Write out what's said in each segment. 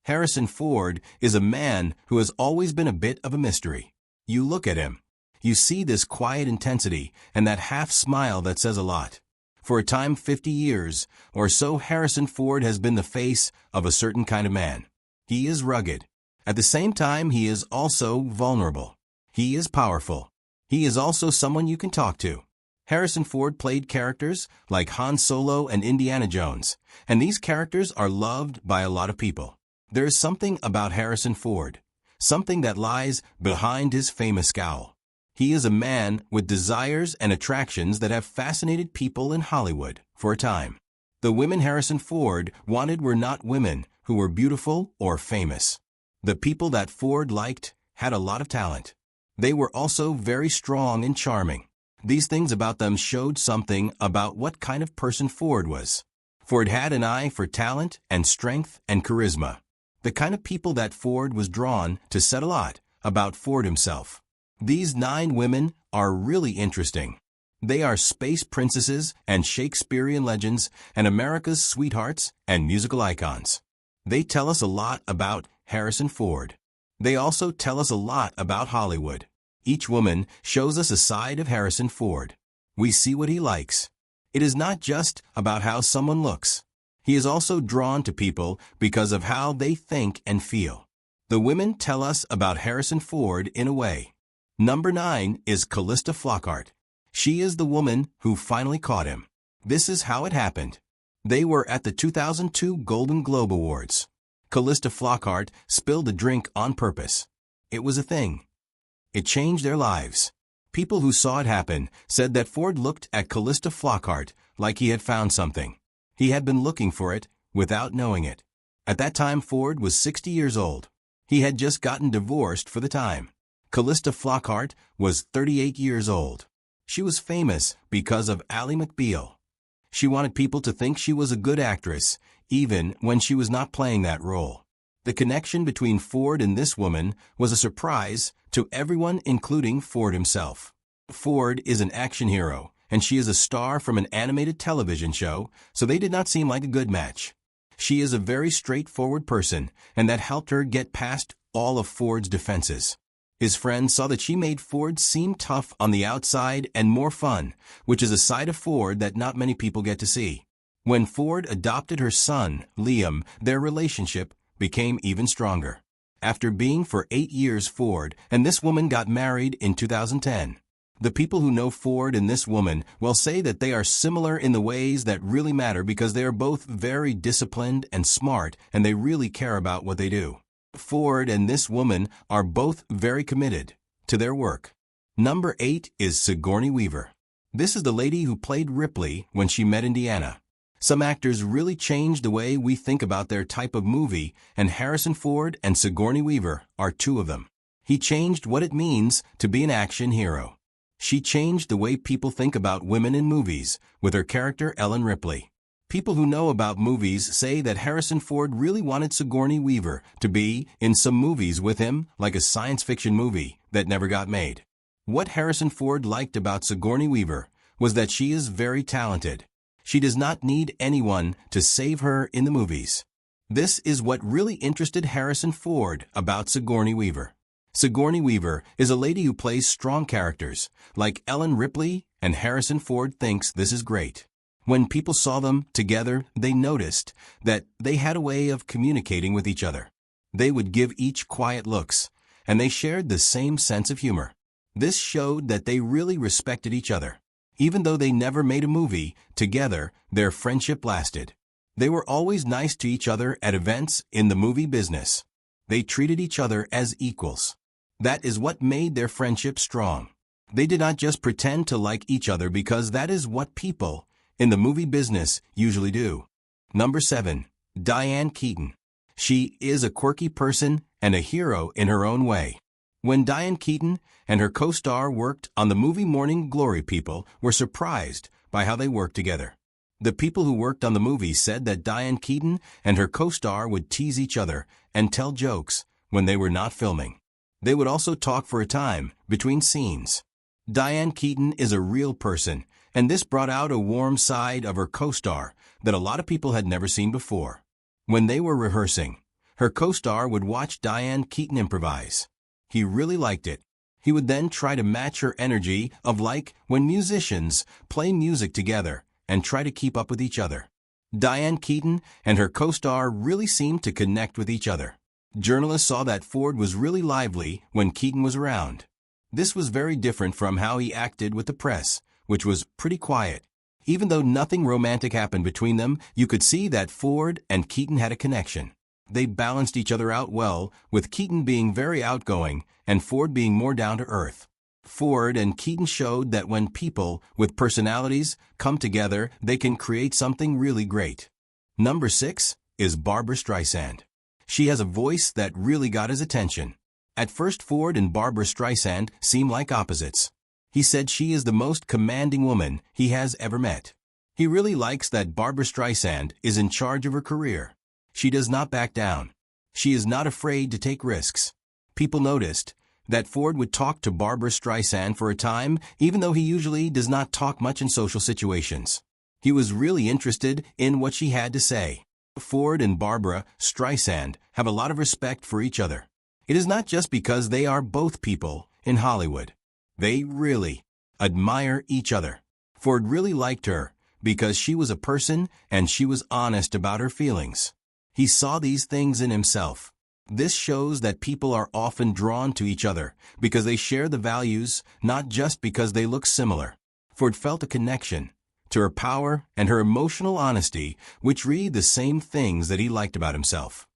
Harrison Ford is a man who has always been a bit of a mystery. You look at him. You see this quiet intensity and that half smile that says a lot. For a time 50 years or so, Harrison Ford has been the face of a certain kind of man. He is rugged. At the same time, he is also vulnerable. He is powerful. He is also someone you can talk to. Harrison Ford played characters like Han Solo and Indiana Jones, and these characters are loved by a lot of people. There is something about Harrison Ford, something that lies behind his famous scowl. He is a man with desires and attractions that have fascinated people in Hollywood for a time. The women Harrison Ford wanted were not women who were beautiful or famous. The people that Ford liked had a lot of talent. They were also very strong and charming. These things about them showed something about what kind of person Ford was. Ford had an eye for talent and strength and charisma. The kind of people that Ford was drawn to said a lot about Ford himself. These 9 women are really interesting. They are space princesses and Shakespearean legends and America's sweethearts and musical icons. They tell us a lot about Harrison Ford. They also tell us a lot about Hollywood. Each woman shows us a side of Harrison Ford. We see what he likes. It is not just about how someone looks. He is also drawn to people because of how they think and feel. The women tell us about Harrison Ford in a way. Number 9 is Calista Flockhart. She is the woman who finally caught him. This is how it happened. They were at the 2002 Golden Globe Awards. Calista Flockhart spilled a drink on purpose. It was a thing. It changed their lives. People who saw it happen said that Ford looked at Calista Flockhart like he had found something. He had been looking for it without knowing it. At that time, Ford was 60 years old. He had just gotten divorced for the time. Calista Flockhart was 38 years old. She was famous because of Ally McBeal. She wanted people to think she was a good actress, even when she was not playing that role. The connection between Ford and this woman was a surprise to everyone, including Ford himself. Ford is an action hero, and she is a star from an animated television show, so they did not seem like a good match. She is a very straightforward person, and that helped her get past all of Ford's defenses. His friends saw that she made Ford seem tough on the outside and more fun, which is a side of Ford that not many people get to see. When Ford adopted her son, Liam, their relationship became even stronger. After being for 8 years, Ford and this woman got married in 2010. The people who know Ford and this woman will say that they are similar in the ways that really matter because they are both very disciplined and smart, and they really care about what they do. Ford and this woman are both very committed to their work. Number 8 is Sigourney Weaver. This is the lady who played Ripley when she met Indiana. Some actors really changed the way we think about their type of movie, and Harrison Ford and Sigourney Weaver are 2 of them. He changed what it means to be an action hero. She changed the way people think about women in movies with her character Ellen Ripley. People who know about movies say that Harrison Ford really wanted Sigourney Weaver to be in some movies with him, like a science fiction movie that never got made. What Harrison Ford liked about Sigourney Weaver was that she is very talented. She does not need anyone to save her in the movies. This is what really interested Harrison Ford about Sigourney Weaver. Sigourney Weaver is a lady who plays strong characters, like Ellen Ripley, and Harrison Ford thinks this is great. When people saw them together, they noticed that they had a way of communicating with each other. They would give each quiet looks, and they shared the same sense of humor. This showed that they really respected each other. Even though they never made a movie together, their friendship lasted. They were always nice to each other at events in the movie business. They treated each other as equals. That is what made their friendship strong. They did not just pretend to like each other because that is what people in the movie business usually do. Number 7. Diane Keaton. She is a quirky person and a hero in her own way. When Diane Keaton and her co-star worked on the movie Morning Glory, people were surprised by how they worked together. The people who worked on the movie said that Diane Keaton and her co-star would tease each other and tell jokes when they were not filming. They would also talk for a time between scenes. Diane Keaton is a real person, and this brought out a warm side of her co-star that a lot of people had never seen before. When they were rehearsing, Her co-star would watch Diane Keaton improvise. He really liked it. He would then try to match her energy of like when musicians play music together and try to keep up with each other. Diane Keaton and her co-star really seemed to connect with each other. Journalists saw that Ford was really lively when Keaton was around. This was very different from how he acted with the press, which was pretty quiet. Even though nothing romantic happened between them, you could see that Ford and Keaton had a connection. They balanced each other out well, with Keaton being very outgoing and Ford being more down to earth. Ford and Keaton showed that when people with personalities come together, they can create something really great. Number 6 is Barbra Streisand. She has a voice that really got his attention. At first, Ford and Barbra Streisand seem like opposites. He said she is the most commanding woman he has ever met. He really likes that Barbra Streisand is in charge of her career. She does not back down. She is not afraid to take risks. People noticed that Ford would talk to Barbra Streisand for a time, even though he usually does not talk much in social situations. He was really interested in what she had to say. Ford and Barbra Streisand have a lot of respect for each other. It is not just because they are both people in Hollywood. They really admire each other. Ford really liked her because she was a person and she was honest about her feelings. He saw these things in himself. This shows that people are often drawn to each other because they share the values, not just because they look similar. Ford felt a connection to her power and her emotional honesty, which read the same things that he liked about himself.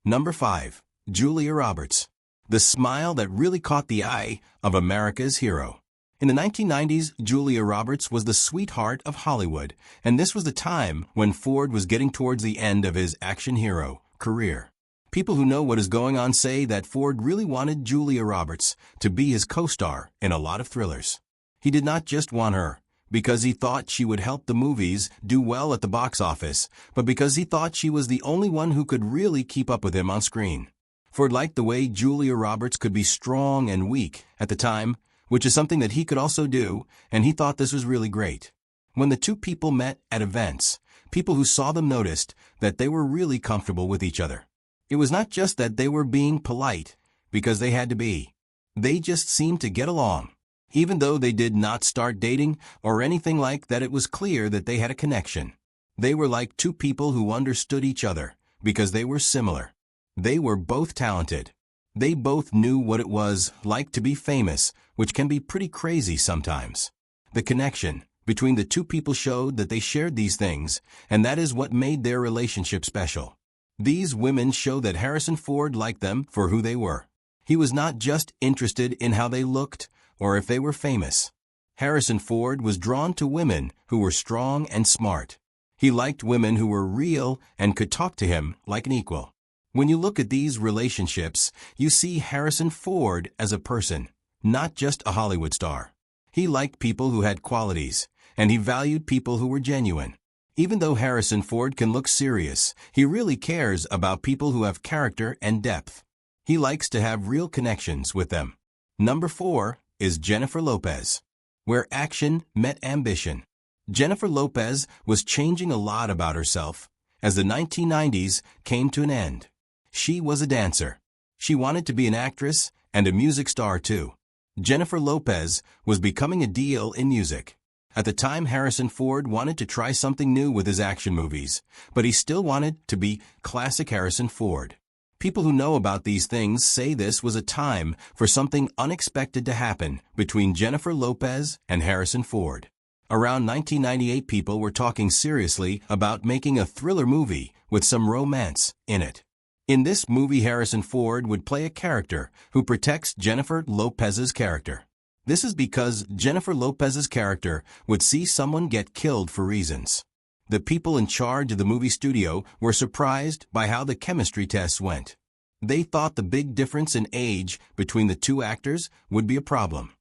Number 5. Julia Roberts. The smile that really caught the eye of America's hero. In the 1990s, Julia Roberts was the sweetheart of Hollywood, and this was the time when Ford was getting towards the end of his action hero career. People who know what is going on say that Ford really wanted Julia Roberts to be his co-star in a lot of thrillers. He did not just want her because he thought she would help the movies do well at the box office, but because he thought she was the only one who could really keep up with him on screen. Ford liked the way Julia Roberts could be strong and weak at the time, which is something that he could also do, and he thought this was really great. When the two people met at events, people who saw them noticed that they were really comfortable with each other. It was not just that they were being polite, because they had to be. They just seemed to get along. Even though they did not start dating or anything like that, it was clear that they had a connection. They were like two people who understood each other, because they were similar. They were both talented. They both knew what it was like to be famous, which can be pretty crazy sometimes. The connection between the two people showed that they shared these things, and that is what made their relationship special. These women show that Harrison Ford liked them for who they were. He was not just interested in how they looked or if they were famous. Harrison Ford was drawn to women who were strong and smart. He liked women who were real and could talk to him like an equal. When you look at these relationships, you see Harrison Ford as a person, not just a Hollywood star. He liked people who had qualities, and he valued people who were genuine. Even though Harrison Ford can look serious, he really cares about people who have character and depth. He likes to have real connections with them. Number 4 is Jennifer Lopez. Where action met ambition. Jennifer Lopez was changing a lot about herself as the 1990s came to an end. She was a dancer. She wanted to be an actress and a music star too. Jennifer Lopez was becoming a deal in music. At the time, Harrison Ford wanted to try something new with his action movies, but he still wanted to be classic Harrison Ford. People who know about these things say this was a time for something unexpected to happen between Jennifer Lopez and Harrison Ford. Around 1998, people were talking seriously about making a thriller movie with some romance in it. In this movie, Harrison Ford would play a character who protects Jennifer Lopez's character. This is because Jennifer Lopez's character would see someone get killed for reasons. The people in charge of the movie studio were surprised by how the chemistry tests went. They thought the big difference in age between the two actors would be a problem.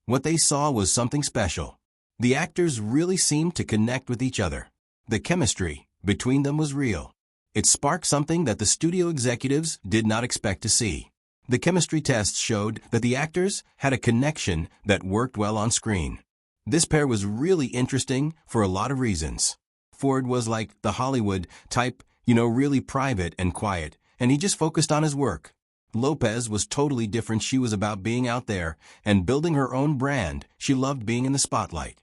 What they saw was something special. The actors really seemed to connect with each other. The chemistry between them was real. It sparked something that the studio executives did not expect to see. The chemistry tests showed that the actors had a connection that worked well on screen. This pair was really interesting for a lot of reasons. Ford was like the Hollywood type, really private and quiet, and he just focused on his work. Lopez was totally different. She was about being out there and building her own brand. She loved being in the spotlight.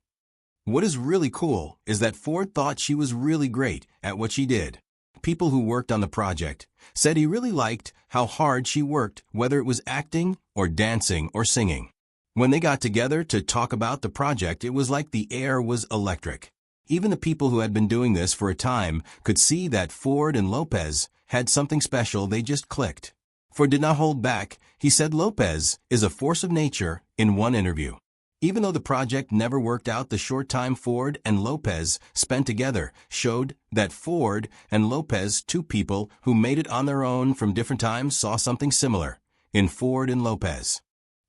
What is really cool is that Ford thought she was really great at what she did. People who worked on the project said he really liked how hard she worked, whether it was acting or dancing or singing. When they got together to talk about the project, it was like the air was electric. Even the people who had been doing this for a time could see that Ford and Lopez had something special. They just clicked. Ford did not hold back. He said Lopez is a force of nature in one interview. Even though the project never worked out, the short time Ford and Lopez spent together showed that Ford and Lopez, two people who made it on their own from different times, saw something similar in Ford and Lopez.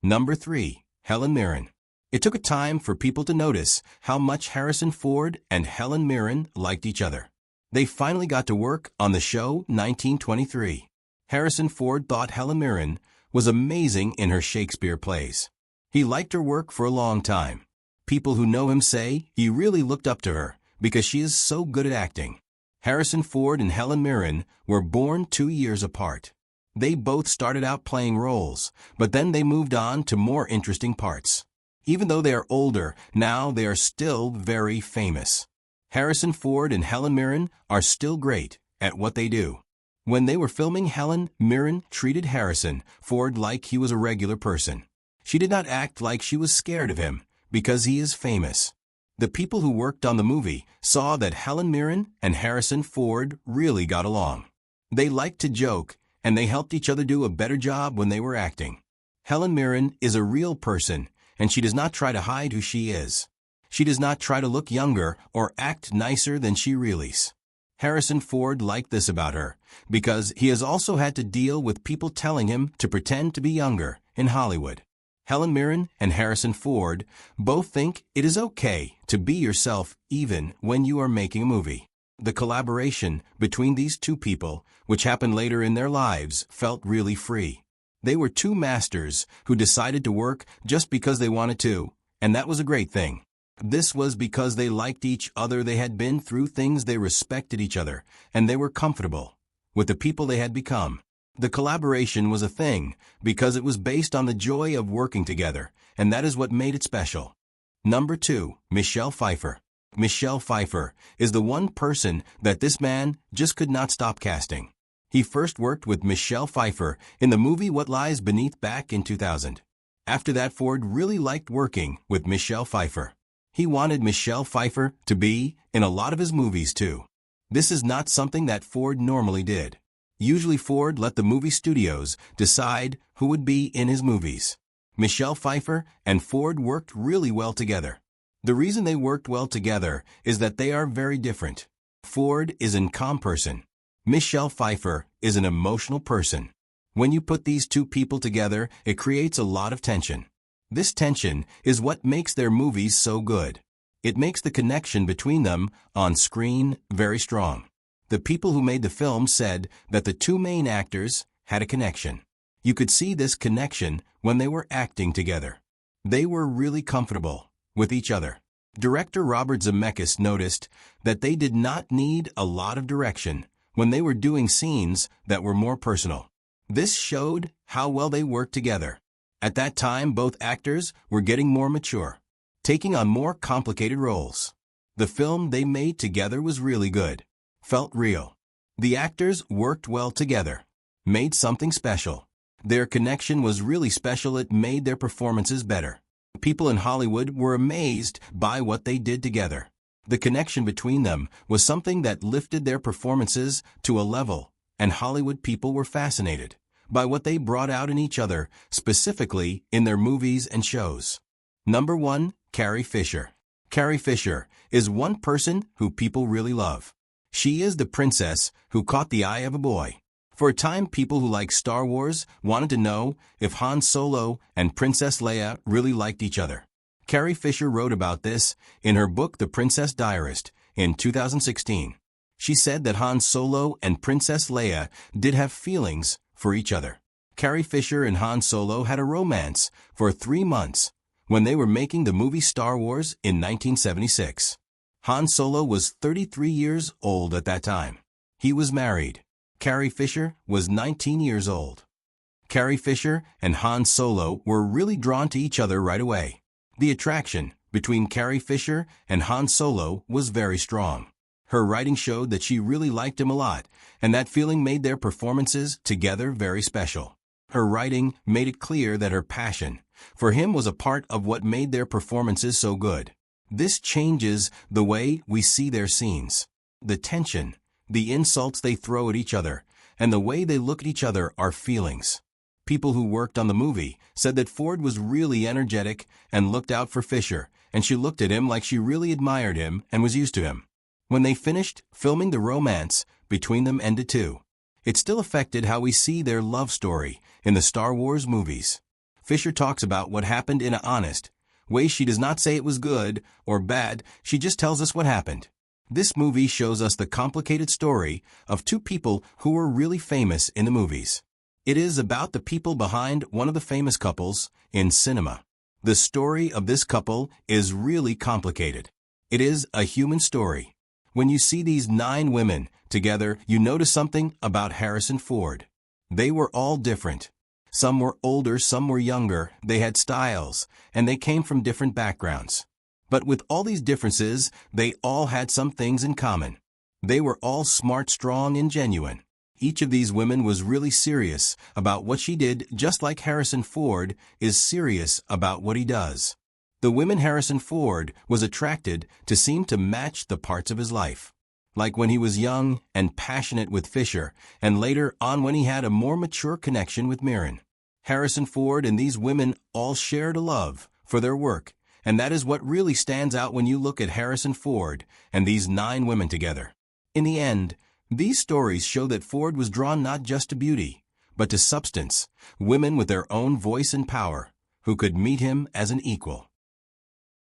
Number 3. Helen Mirren. It took a time for people to notice how much Harrison Ford and Helen Mirren liked each other. They finally got to work on the show 1923. Harrison Ford thought Helen Mirren was amazing in her Shakespeare plays. He liked her work for a long time. People who know him say he really looked up to her because she is so good at acting. Harrison Ford and Helen Mirren were born 2 years apart. They both started out playing roles, but then they moved on to more interesting parts. Even though they are older, now they are still very famous. Harrison Ford and Helen Mirren are still great at what they do. When they were filming, Helen Mirren treated Harrison Ford like he was a regular person. She did not act like she was scared of him because he is famous. The people who worked on the movie saw that Helen Mirren and Harrison Ford really got along. They liked to joke, and they helped each other do a better job when they were acting. Helen Mirren is a real person, and she does not try to hide who she is. She does not try to look younger or act nicer than she really is. Harrison Ford liked this about her because he has also had to deal with people telling him to pretend to be younger in Hollywood. Helen Mirren and Harrison Ford both think it is okay to be yourself even when you are making a movie. The collaboration between these two people, which happened later in their lives, felt really free. They were two masters who decided to work just because they wanted to, and that was a great thing. This was because they liked each other. They had been through things. They respected each other, and they were comfortable with the people they had become. The collaboration was a thing because it was based on the joy of working together, and that is what made it special. Number 2. Michelle Pfeiffer. Michelle Pfeiffer is the one person that this man just could not stop casting. He first worked with Michelle Pfeiffer in the movie What Lies Beneath back in 2000. After that, Ford really liked working with Michelle Pfeiffer. He wanted Michelle Pfeiffer to be in a lot of his movies too. This is not something that Ford normally did. Usually Ford let the movie studios decide who would be in his movies. Michelle Pfeiffer and Ford worked really well together. The reason they worked well together is that they are very different. Ford is a calm person. Michelle Pfeiffer is an emotional person. When you put these two people together, it creates a lot of tension. This tension is what makes their movies so good. It makes the connection between them on screen very strong. The people who made the film said that the two main actors had a connection. You could see this connection when they were acting together. They were really comfortable with each other. Director Robert Zemeckis noticed that they did not need a lot of direction when they were doing scenes that were more personal. This showed how well they worked together. At that time, both actors were getting more mature, taking on more complicated roles. The film they made together was really good, felt real. The actors worked well together, made something special. Their connection was really special. It made their performances better. People in Hollywood were amazed by what they did together. The connection between them was something that lifted their performances to a level, and Hollywood people were fascinated by what they brought out in each other, specifically in their movies and shows. Number 1. Carrie Fisher. Carrie Fisher is one person who people really love. She is the princess who caught the eye of a boy. For a time, people who like Star Wars wanted to know if Han Solo and Princess Leia really liked each other. Carrie Fisher wrote about this in her book The Princess Diarist in 2016. She said that Han Solo and Princess Leia did have feelings for each other. Carrie Fisher and Han Solo had a romance for 3 months when they were making the movie Star Wars in 1976. Han Solo was 33 years old at that time. He was married. Carrie Fisher was 19 years old. Carrie Fisher and Han Solo were really drawn to each other right away. The attraction between Carrie Fisher and Han Solo was very strong. Her writing showed that she really liked him a lot, and that feeling made their performances together very special. Her writing made it clear that her passion for him was a part of what made their performances so good. This changes the way we see their scenes. The tension, the insults they throw at each other, and the way they look at each other are feelings. People who worked on the movie said that Ford was really energetic and looked out for Fisher, and she looked at him like she really admired him and was used to him. When they finished filming, the romance between them ended too. It still affected how we see their love story in the Star Wars movies. Fisher talks about what happened in an honest way. She does not say it was good or bad, she just tells us what happened. This movie shows us the complicated story of two people who were really famous in the movies. It is about the people behind one of the famous couples in cinema. The story of this couple is really complicated. It is a human story. When you see these 9 women together, you notice something about Harrison Ford. They were all different. Some were older, some were younger, they had styles, and they came from different backgrounds. But with all these differences, they all had some things in common. They were all smart, strong, and genuine. Each of these women was really serious about what she did, just like Harrison Ford is serious about what he does. The women Harrison Ford was attracted to seemed to match the parts of his life. Like when he was young and passionate with Fisher, and later on when he had a more mature connection with Mirren. Harrison Ford and these women all shared a love for their work, and that is what really stands out when you look at Harrison Ford and these 9 women together. In the end, these stories show that Ford was drawn not just to beauty, but to substance, women with their own voice and power, who could meet him as an equal.